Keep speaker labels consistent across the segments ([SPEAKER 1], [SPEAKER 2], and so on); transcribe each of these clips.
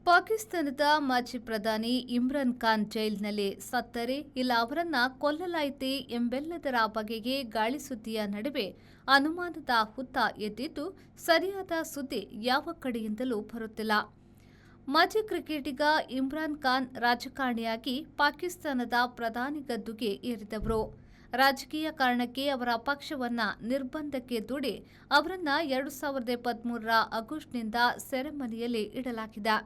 [SPEAKER 1] ಪಾಕಿಸ್ತಾನದ ಮಾಜಿ ಪ್ರಧಾನಿ ಇಮ್ರಾನ್ ಖಾನ್ ಜೈಲಿನಲ್ಲಿ ಸತ್ತರೆ ಇಲ್ಲ ಅವರನ್ನ ಕೊಲ್ಲಲಾಯಿತೆ ಎಂಬೆಲ್ಲದರ ಬಗೆಗೆ ಗಾಳಿ ಸುದ್ದಿಯ ನಡುವೆ ಅನುಮಾನದ ಹುತ್ತ ಎದ್ದಿದ್ದು ಸರಿಯಾದ ಸುದ್ದಿ ಯಾವ ಕಡೆಯಿಂದಲೂ ಬರುತ್ತಿಲ್ಲ. ಮಾಜಿ ಕ್ರಿಕೆಟಿಗ ಇಮ್ರಾನ್ ಖಾನ್ ರಾಜಕಾರಣಿಯಾಗಿ ಪಾಕಿಸ್ತಾನದ ಪ್ರಧಾನಿ ಗದ್ದುಗೆ ಏರಿದವರು. ರಾಜಕೀಯ ಕಾರಣಕ್ಕೆ ಅವರ ಪಕ್ಷವನ್ನ ನಿರ್ಬಂಧಕ್ಕೆ ದೂಡಿ ಅವರನ್ನ 2023ರ ಆಗಸ್ಟ್ನಿಂದ ಸೆರೆಮನೆಯಲ್ಲಿ ಇಡಲಾಗಿದೆ.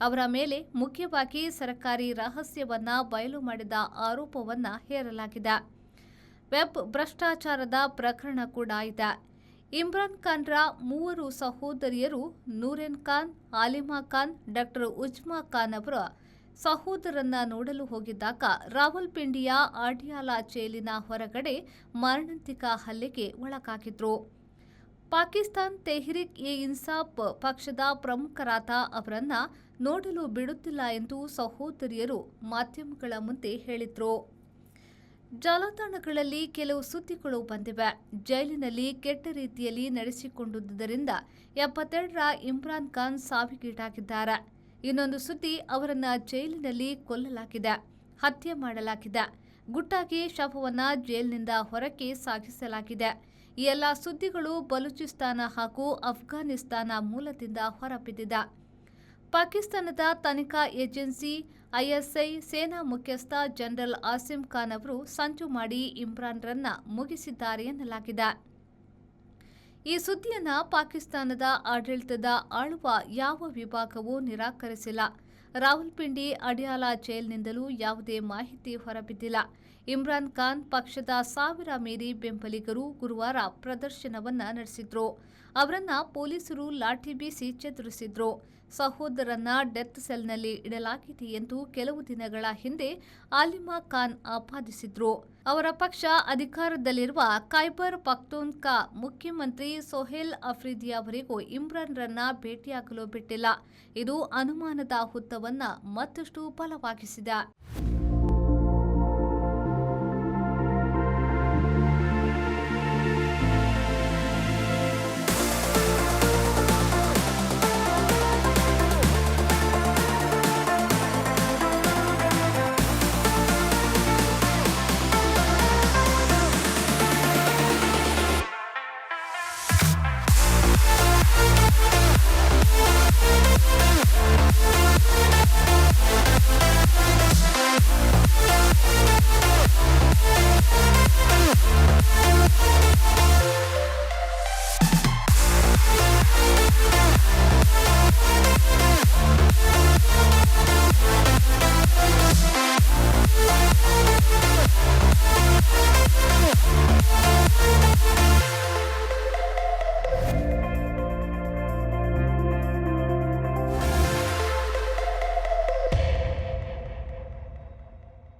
[SPEAKER 1] ಅವರ ಮೇಲೆ ಮುಖ್ಯವಾಗಿ ಸರ್ಕಾರಿ ರಹಸ್ಯವನ್ನ ಬಯಲು ಮಾಡಿದ ಆರೋಪವನ್ನ ಹೇರಲಾಗಿದೆ. ವೆಬ್ ಭ್ರಷ್ಟಾಚಾರದ ಪ್ರಕರಣ ಕೂಡ ಇದೆ. ಇಮ್ರಾನ್ ಖಾನ್ರ 3 ಸಹೋದರಿಯರು ನೂರೆನ್ ಖಾನ್, ಆಲಿಮಾ ಖಾನ್, ಡಾ. ಉಜ್ಮಾ ಖಾನ್ ಅವರ ಸಹೋದರನ್ನ ನೋಡಲು ಹೋಗಿದ್ದಾಗ ರಾವಲ್ಪಿಂಡಿಯ ಅಡಿಯಾಲ ಜೈಲಿನ ಹೊರಗಡೆ ಮಾರಣಾಂತಿಕ ಹಲ್ಲೆಗೆ ಒಳಗಾಗಿದ್ರು. ಪಾಕಿಸ್ತಾನ್ ತೆಹ್ರೀಕ್ ಎ ಇನ್ಸಾಫ್ ಪಕ್ಷದ ಪ್ರಮುಖರಾದ ಅವರನ್ನ ನೋಡಲು ಬಿಡುತ್ತಿಲ್ಲ ಎಂದು ಸಹೋದರಿಯರು ಮಾಧ್ಯಮಗಳ ಮುಂದೆ ಹೇಳಿದ್ರು. ಜಾಲತಾಣಗಳಲ್ಲಿ ಕೆಲವು ಸುದ್ದಿಗಳು ಬಂದಿವೆ. ಜೈಲಿನಲ್ಲಿ ಕೆಟ್ಟ ರೀತಿಯಲ್ಲಿ ನಡೆಸಿಕೊಂಡಿದ್ದರಿಂದ 72ರ ಇಮ್ರಾನ್ ಖಾನ್ ಸಾವಿಗೀಡಾಗಿದ್ದಾರೆ. ಇನ್ನೊಂದು ಸುದ್ದಿ ಅವರನ್ನ ಜೈಲಿನಲ್ಲಿ ಕೊಲ್ಲಲಾಗಿದೆ, ಹತ್ಯೆ ಮಾಡಲಾಗಿದೆ, ಗುಟ್ಟಾಗಿ ಶವವನ್ನ ಜೈಲಿನಿಂದ ಹೊರಕ್ಕೆ ಸಾಗಿಸಲಾಗಿದೆ. ಈ ಎಲ್ಲ ಸುದ್ದಿಗಳು ಬಲೂಚಿಸ್ತಾನ ಹಾಗೂ ಅಫ್ಘಾನಿಸ್ತಾನ ಮೂಲದಿಂದ ಹೊರಬಿದ್ದಿದೆ. ಪಾಕಿಸ್ತಾನದ ತನಿಖಾ ಏಜೆನ್ಸಿ ಐಎಸ್ಐ ಸೇನಾ ಮುಖ್ಯಸ್ಥ ಜನರಲ್ ಆಸಿಂ ಖಾನ್ ಅವರು ಸಂಚು ಮಾಡಿ ಇಮ್ರಾನ್ರನ್ನ ಮುಗಿಸಿದ್ದಾರೆ ಎನ್ನಲಾಗಿದೆ. ಈ ಸುದ್ದಿಯನ್ನ ಪಾಕಿಸ್ತಾನದ ಆಡಳಿತದ ಆಳುವ ಯಾವ ವಿಭಾಗವೂ ನಿರಾಕರಿಸಿಲ್ಲ. ರಾವಲ್ಪಿಂಡಿ ಅಡಿಯಾಲ ಜೈಲಿನಿಂದಲೂ ಯಾವುದೇ ಮಾಹಿತಿ ಹೊರಬಿದ್ದಿಲ್ಲ. ಇಮ್ರಾನ್ ಖಾನ್ ಪಕ್ಷದ 1000 ಮೀರಿ ಬೆಂಬಲಿಗರು ಗುರುವಾರ ಪ್ರದರ್ಶನವನ್ನ ನಡೆಸಿದ್ರು. ಅವರನ್ನ ಪೊಲೀಸರು ಲಾಠಿ ಬೀಸಿ ಚದುರಿಸಿದ್ರು. ಸಹೋದರನ್ನ ಡೆತ್ ಸೆಲ್ನಲ್ಲಿ ಇಡಲಾಗಿದೆ ಎಂದು ಕೆಲವು ದಿನಗಳ ಹಿಂದೆ ಆಲಿಮಾ ಖಾನ್ ಆಪಾದಿಸಿದ್ರು. ಅವರ ಪಕ್ಷ ಅಧಿಕಾರದಲ್ಲಿರುವ ಖೈಬರ್ ಪಖ್ತೂನ್ಖಾ ಮುಖ್ಯಮಂತ್ರಿ ಸೊಹೇಲ್ ಅಫ್ರಿದಿಯವರೆಗೂ ಇಮ್ರಾನ್ರನ್ನ ಭೇಟಿಯಾಗಲು ಬಿಟ್ಟಿಲ್ಲ. ಇದು ಅನುಮಾನದ ಹುತ್ತವನ್ನ ಮತ್ತಷ್ಟು ಬಲವಾಗಿಸಿದೆ.